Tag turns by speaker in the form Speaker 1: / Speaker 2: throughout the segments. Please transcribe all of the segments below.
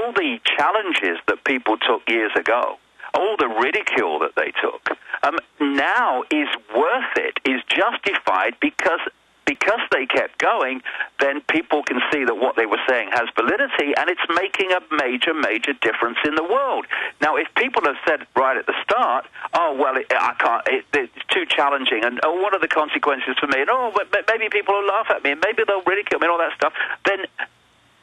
Speaker 1: all the challenges that people took years ago, all the ridicule that they took, now is worth it, is justified because they kept going, then people can see that what they were saying has validity, and it's making a major, major difference in the world. Now, if people have said right at the start, oh, well, it's too challenging, and oh, what are the consequences for me, and oh, maybe people will laugh at me, and maybe they'll ridicule me, and all that stuff, then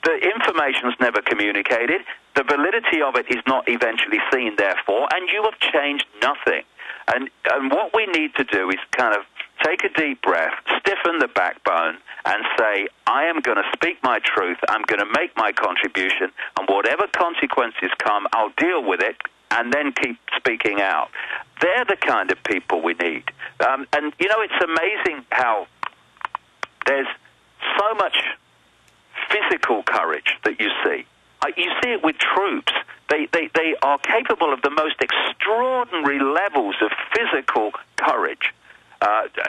Speaker 1: the information's never communicated, the validity of it is not eventually seen, therefore, and you have changed nothing. And what we need to do is kind of take a deep breath, stiffen the backbone, and say, I am going to speak my truth, I'm going to make my contribution, and whatever consequences come, I'll deal with it, and then keep speaking out. They're the kind of people we need. And, you know, it's amazing how there's so much physical courage that you see. You see it with troops. They are capable of the most extraordinary levels of physical courage,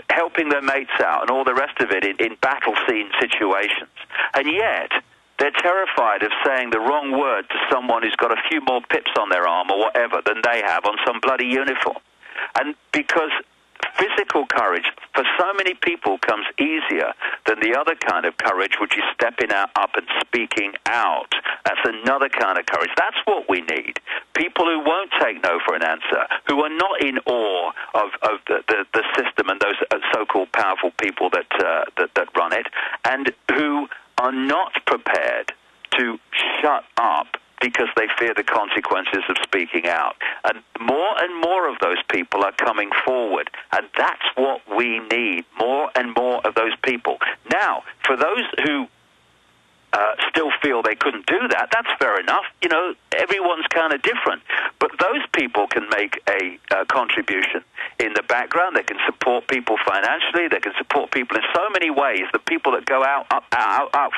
Speaker 1: helping their mates out and all the rest of it in battle scene situations. And yet, they're terrified of saying the wrong word to someone who's got a few more pips on their arm or whatever than they have on some bloody uniform. And because physical courage for so many people comes easier than the other kind of courage, which is stepping up and speaking out. That's another kind of courage. That's what we need. People who won't take no for an answer, who are not in awe of the system and those so-called powerful people that run it, and who are not prepared to shut up because they fear the consequences of speaking out. And more of those people are coming forward. And that's what we need, more and more of those people. Now, for those who still feel they couldn't do that, that's fair enough. You know, everyone's kind of different. But those people can make a contribution in the background. They can support people financially. They can support people in so many ways, the people that go out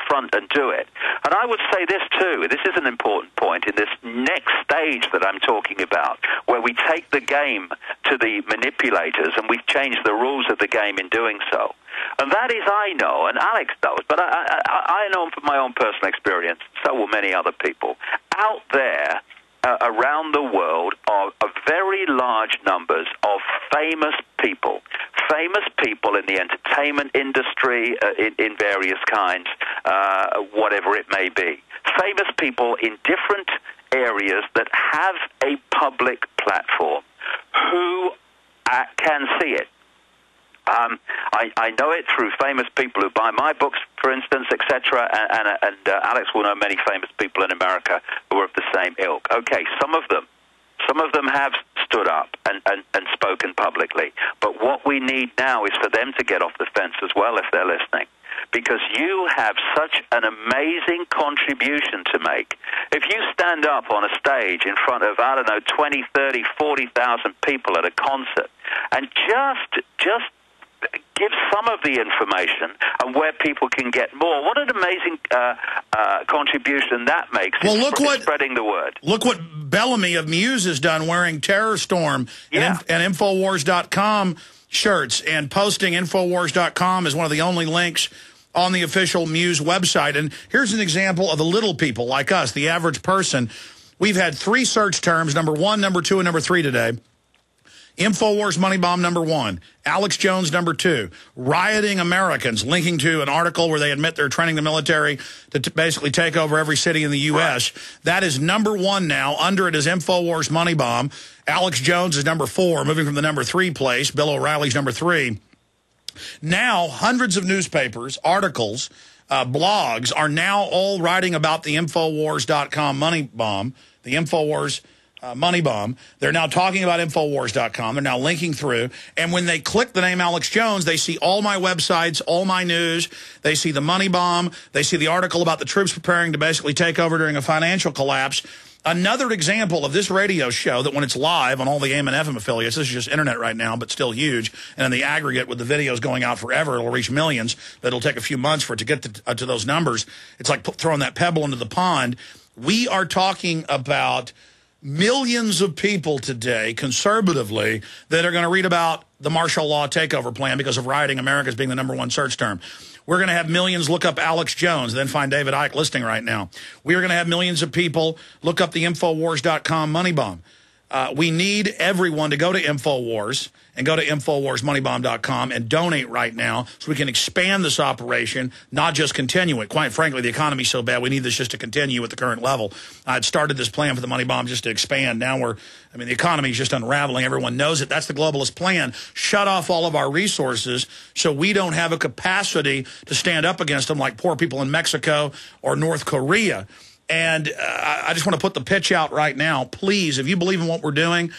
Speaker 1: front and do it. And I would say this too, this is an important point in this next stage that I'm talking about, where we take the game to the manipulators and we've changed the rules of the game in doing so. And that is, I know, and Alex knows, but I know from my own personal experience, so will many other people, out there around the world are very large numbers of famous people in the entertainment industry, in various kinds, whatever it may be. Famous people in different areas that have a public platform who can see it. I know it through famous people who buy my books, for instance, etc. And Alex will know many famous people in America who are of the same ilk. Okay, some of them have stood up and spoken publicly. But what we need now is for them to get off the fence as well if they're listening. Because you have such an amazing contribution to make. If you stand up on a stage in front of, 20, 30, 40,000 people at a concert and just give some of the information and where people can get more. What an amazing contribution that makes in spreading the word.
Speaker 2: Look what Bellamy of Muse has done, wearing Terror Storm and Infowars.com shirts, and posting Infowars.com is one of the only links on the official Muse website. And here's an example of the little people like us, the average person. We've had 3 search terms, number 1, number 2, and number 3 today. Infowars Moneybomb, number 1. Alex Jones, number 2. Rioting Americans, linking to an article where they admit they're training the military to basically take over every city in the U.S. That is number 1 now. Under it is Infowars Moneybomb. Alex Jones is number 4, moving from the number 3 place. Bill O'Reilly's number 3. Now, hundreds of newspapers, articles, blogs are now all writing about the Infowars.com money bomb, the Infowars money bomb. They're now talking about Infowars.com. They're now linking through. And when they click the name Alex Jones, they see all my websites, all my news. They see the money bomb. They see the article about the troops preparing to basically take over during a financial collapse. Another example of this radio show that when it's live on all the AM and FM affiliates, this is just internet right now, but still huge. And in the aggregate, with the videos going out forever, it'll reach millions. But it'll take a few months for it to get to those numbers. It's like throwing that pebble into the pond. We are talking about millions of people today, conservatively, that are going to read about the martial law takeover plan because of rioting America as being the number 1 search term. We're going to have millions look up Alex Jones, then find David Icke listening right now. We are going to have millions of people look up the Infowars.com money bomb. We need everyone to go to Infowars and go to InfowarsMoneybomb.com and donate right now so we can expand this operation, not just continue it. Quite frankly, the economy's so bad, we need this just to continue at the current level. I had started this plan for the money bomb just to expand. Now the economy's just unraveling. Everyone knows it. That's the globalist plan. Shut off all of our resources so we don't have a capacity to stand up against them like poor people in Mexico or North Korea. And I just want to put the pitch out right now. Please, if you believe in what we're doing,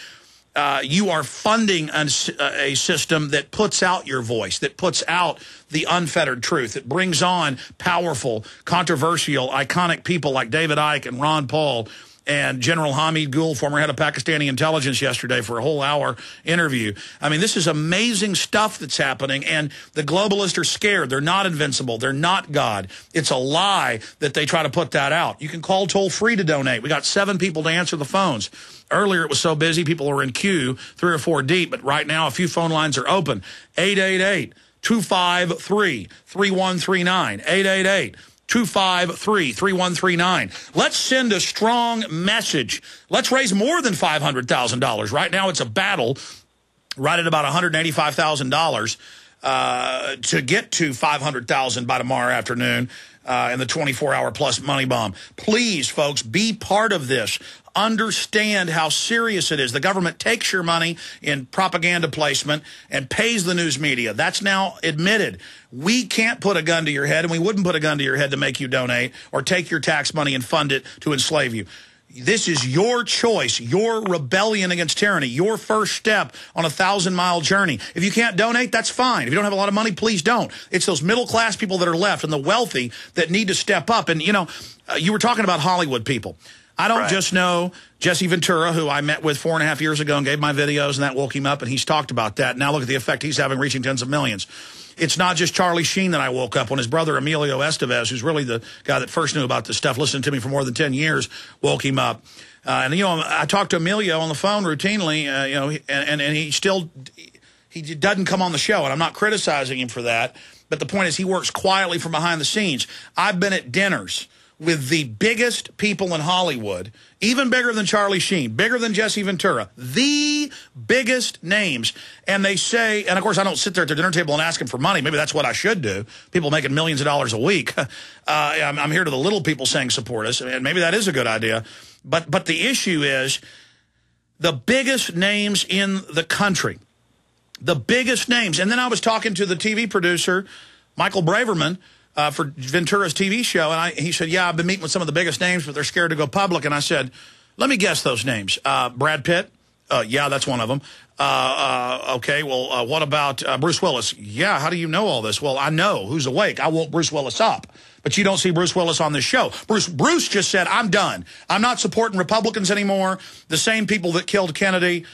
Speaker 2: you are funding a system that puts out your voice, that puts out the unfettered truth, that brings on powerful, controversial, iconic people like David Icke and Ron Paul and General Hamid Gul, former head of Pakistani intelligence, yesterday for a whole hour interview. I mean, this is amazing stuff that's happening, and the globalists are scared. They're not invincible. They're not God. It's a lie that they try to put that out. You can call toll-free to donate. We got 7 people to answer the phones. Earlier, it was so busy, people were in queue, 3 or 4 deep, but right now, a few phone lines are open. 888-253-3139. 888-253-3139. Let's send a strong message. Let's raise more than $500,000. Right now, it's a battle right at about $185,000 to get to $500,000 by tomorrow afternoon in the 24-hour plus money bomb. Please, folks, be part of this. Understand how serious it is. The government takes your money in propaganda placement and pays the news media. That's now admitted. We can't put a gun to your head, and we wouldn't put a gun to your head to make you donate or take your tax money and fund it to enslave you. This is your choice, your rebellion against tyranny, your first step on a 1,000-mile journey. If you can't donate, that's fine. If you don't have a lot of money, please don't. It's those middle-class people that are left and the wealthy that need to step up. And, you know, you were talking about Hollywood people. I don't just know Jesse Ventura, who I met with 4.5 years ago and gave my videos, and that woke him up, and he's talked about that. Now look at the effect he's having, reaching tens of millions. It's not just Charlie Sheen that I woke up when his brother Emilio Estevez, who's really the guy that first knew about this stuff, listened to me for more than 10 years, woke him up. And, you know, I talk to Emilio on the phone routinely, you know, and he doesn't come on the show, and I'm not criticizing him for that. But the point is he works quietly from behind the scenes. I've been at dinners with the biggest people in Hollywood, even bigger than Charlie Sheen, bigger than Jesse Ventura, the biggest names. And they say, and of course I don't sit there at the dinner table and ask them for money. Maybe that's what I should do. People making millions of dollars a week. I'm here to the little people saying support us, and maybe that is a good idea. But the issue is the biggest names in the country, the biggest names. And then I was talking to the TV producer, Michael Braverman, for Ventura's TV show, and he said, yeah, I've been meeting with some of the biggest names, but they're scared to go public. And I said, let me guess those names. Brad Pitt? Yeah, that's one of them. Okay, well, what about Bruce Willis? Yeah, how do you know all this? Well, I know who's awake. I woke Bruce Willis up. But you don't see Bruce Willis on this show. Bruce just said, I'm done. I'm not supporting Republicans anymore. The same people that killed Kennedy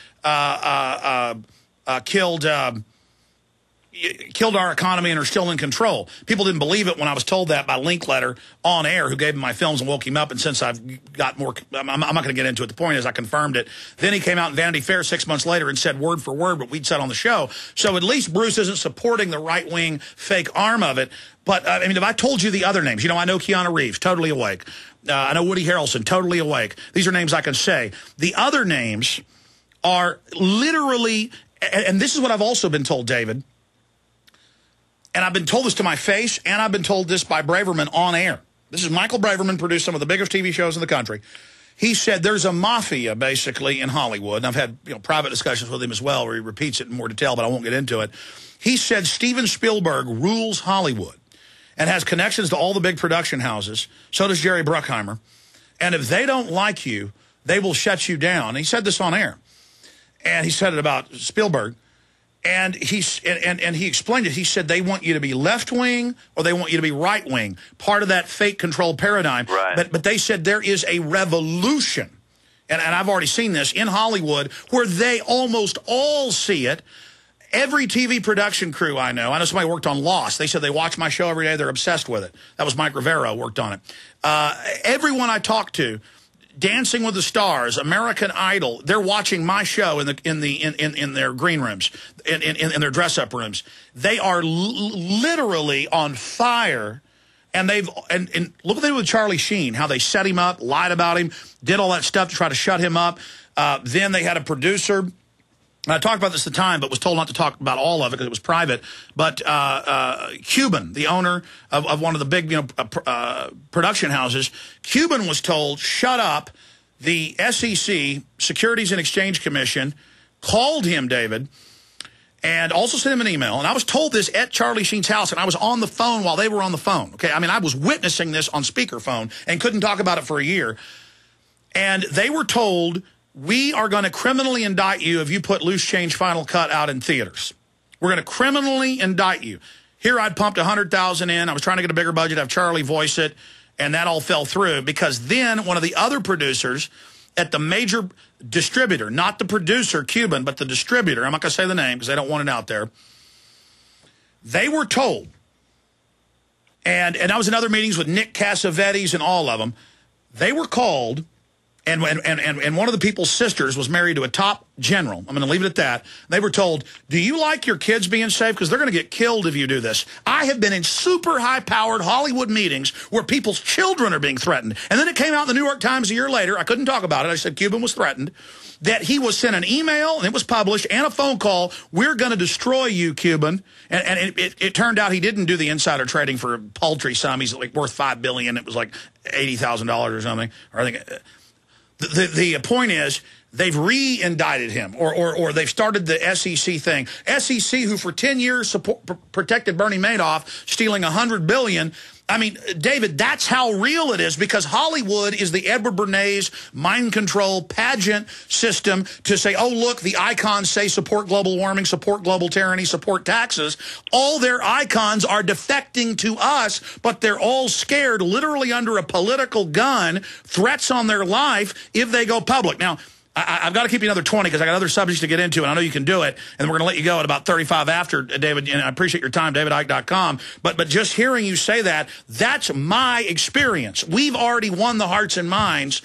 Speaker 2: killed our economy and are still in control. People didn't believe it when I was told that by Linkletter on air, who gave him my films and woke him up. And since I've got more, I'm not going to get into it. The point is I confirmed it. Then he came out in Vanity Fair 6 months later and said word for word what we'd said on the show. So at least Bruce isn't supporting the right-wing fake arm of it. But, I mean, if I told you the other names, you know, I know Keanu Reeves, totally awake. I know Woody Harrelson, totally awake. These are names I can say. The other names are literally, and this is what I've also been told, David, and I've been told this to my face, and I've been told this by Braverman on air. This is Michael Braverman, produced some of the biggest TV shows in the country. He said there's a mafia, basically, in Hollywood. And I've had private discussions with him as well, where he repeats it in more detail, but I won't get into it. He said Steven Spielberg rules Hollywood and has connections to all the big production houses. So does Jerry Bruckheimer. And if they don't like you, they will shut you down. And he said this on air. And he said it about Spielberg. And he explained it. He said they want you to be left-wing or they want you to be right-wing, part of that fake control paradigm.
Speaker 1: Right.
Speaker 2: But they said there is a revolution, and I've already seen this, in Hollywood where they almost all see it. Every TV production crew I know somebody worked on Lost. They said they watch my show every day. They're obsessed with it. That was Mike Rivera worked on it. Everyone I talked to Dancing with the Stars, American Idol, they're watching my show in their green rooms, in their dress-up rooms. They are literally on fire. And and look what they did with Charlie Sheen, how they set him up, lied about him, did all that stuff to try to shut him up. Then they had a producer. I talked about this at the time, but was told not to talk about all of it because it was private. But Cuban, the owner of one of the big production houses, Cuban was told, shut up. The SEC, Securities and Exchange Commission, called him, David, and also sent him an email. And I was told this at Charlie Sheen's house, and I was on the phone while they were on the phone. Okay, I mean, I was witnessing this on speakerphone and couldn't talk about it for a year. And they were told, we are going to criminally indict you if you put Loose Change Final Cut out in theaters. We're going to criminally indict you. Here I'd pumped $100,000 in. I was trying to get a bigger budget, have Charlie voice it, and that all fell through because then one of the other producers at the major distributor, not the producer, Cuban, but the distributor, I'm not going to say the name because they don't want it out there, they were told, and I was in other meetings with Nick Cassavetes and all of them, they were called, and one of the people's sisters was married to a top general. I'm going to leave it at that. They were told, do you like your kids being safe? Because they're going to get killed if you do this. I have been in super high-powered Hollywood meetings where people's children are being threatened. And then it came out in the New York Times a year later. I couldn't talk about it. I said Cuban was threatened. That he was sent an email, and it was published, and a phone call. We're going to destroy you, Cuban. And it turned out he didn't do the insider trading for a paltry sum. He's like worth $5 billion. It was like $80,000 or something. Or I think... The point is they've re-indicted him or they've started the SEC thing. SEC, who for 10 years protected Bernie Madoff, stealing $100 billion. I mean, David, that's how real it is because Hollywood is the Edward Bernays mind control pageant system to say, oh, look, the icons say support global warming, support global tyranny, support taxes. All their icons are defecting to us, but they're all scared, literally under a political gun, threats on their life if they go public. Now, I've got to keep you another 20 because I got other subjects to get into, and I know you can do it. And we're going to let you go at about 35 after, David. And I appreciate your time, davidicke.com. But just hearing you say that, that's my experience. We've already won the hearts and minds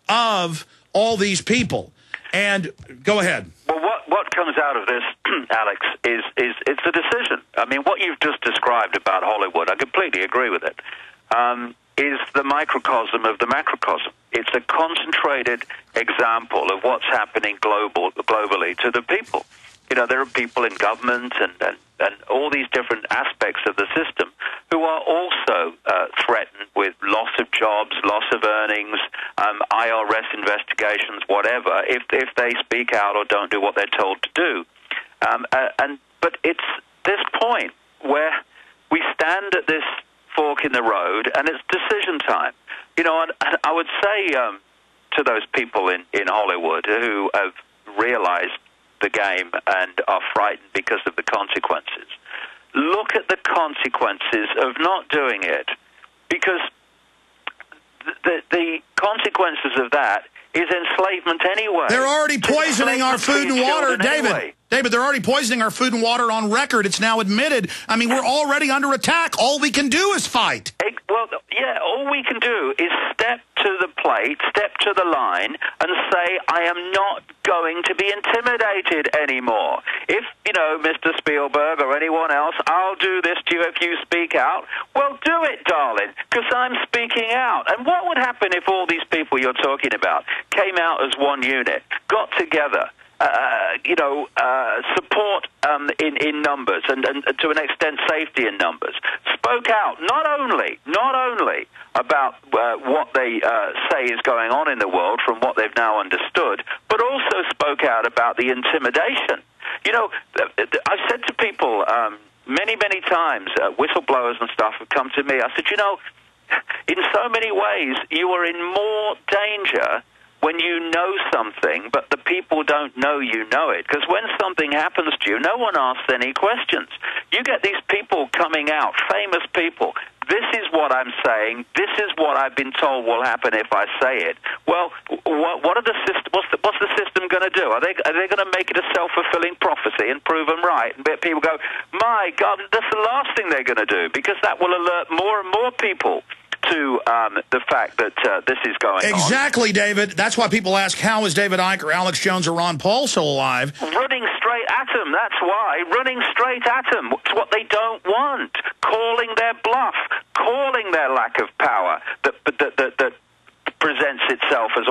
Speaker 2: of all these people. And go ahead.
Speaker 1: Well, what comes out of this, Alex, is it's a decision. I mean, what you've just described about Hollywood, I completely agree with it. Is the microcosm of the macrocosm. It's a concentrated example of what's happening globally to the people. You know, there are people in government and all these different aspects of the system who are also threatened with loss of jobs, loss of earnings, IRS investigations, whatever, if they speak out or don't do what they're told to do. But it's this point where we stand at this fork in the road, and it's decision time. You know, and I would say to those people in Hollywood who have realized the game and are frightened because of the consequences, look at the consequences of not doing it, because the consequences of that is enslavement anyway.
Speaker 2: They're already poisoning our food and water, David. Anyway. David, they're already poisoning our food and water on record. It's now admitted. I mean, we're already under attack. All we can do is fight.
Speaker 1: Well, yeah, all we can do is step to the plate, step to the line, and say, I am not going to be intimidated anymore. If, you know, Mr. Spielberg or anyone else, I'll do this to you if you speak out. Well, do it, darling, because I'm speaking out. And what would happen if all these people you're talking about came out as one unit, got together, support in numbers and to an extent safety in numbers, spoke out not only about what they say is going on in the world from what they've now understood, but also spoke out about the intimidation. You know, I've said to people many times, whistleblowers and stuff have come to me, I said, you know, in so many ways you are in more danger when you know something, but the people don't know you know it. Because when something happens to you, no one asks any questions. You get these people coming out, famous people. This is what I'm saying. This is what I've been told will happen if I say it. Well, what are the system? What's the system going to do? Are they going to make it a self-fulfilling prophecy and prove them right? And people go, my God, that's the last thing they're going to do, because that will alert more and more people to the fact that this is going on.
Speaker 2: Exactly, David. That's why people ask, how is David Icke or Alex Jones or Ron Paul still alive?
Speaker 1: Running straight at them, that's why. Running straight at them. It's what they don't want. Calling their bluff. Calling their lack of power that presents itself as